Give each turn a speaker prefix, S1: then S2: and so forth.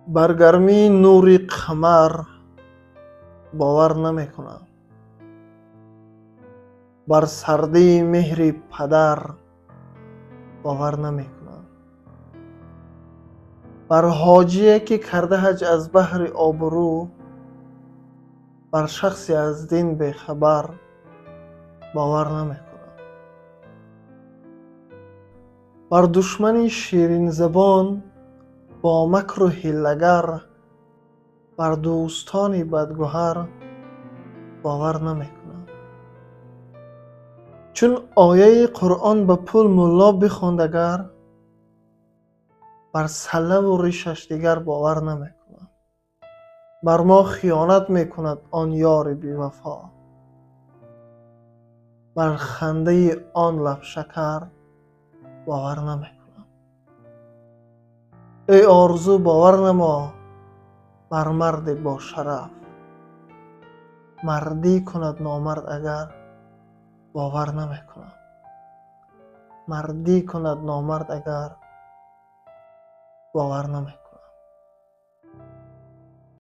S1: بر گرمی نور قمر باور نمیکنم، بر سردی مهر پدر باور نمیکنم، بر حاجی که کرده حج از بحر آبرو، بر شخصی از دین بیخبر باور نمیکنم، بر دشمنی شیرین زبان با مکر و حیله‌گر، بر دوستانی بدگهر باور نمیکنم. چون آیه قرآن به پول ملا بخواند اگر، بر سله و ریشش دیگر باور نمیکنم. بر ما خیانت میکند آن یار بی وفا، بر خنده آن لب شکر باور نمیکنم. ای آرزو باور نما بر مرد با شرف، مردی کند نامرد اگر باور نمیکنم. مردی کند نامرد اگر باور نمیکنم.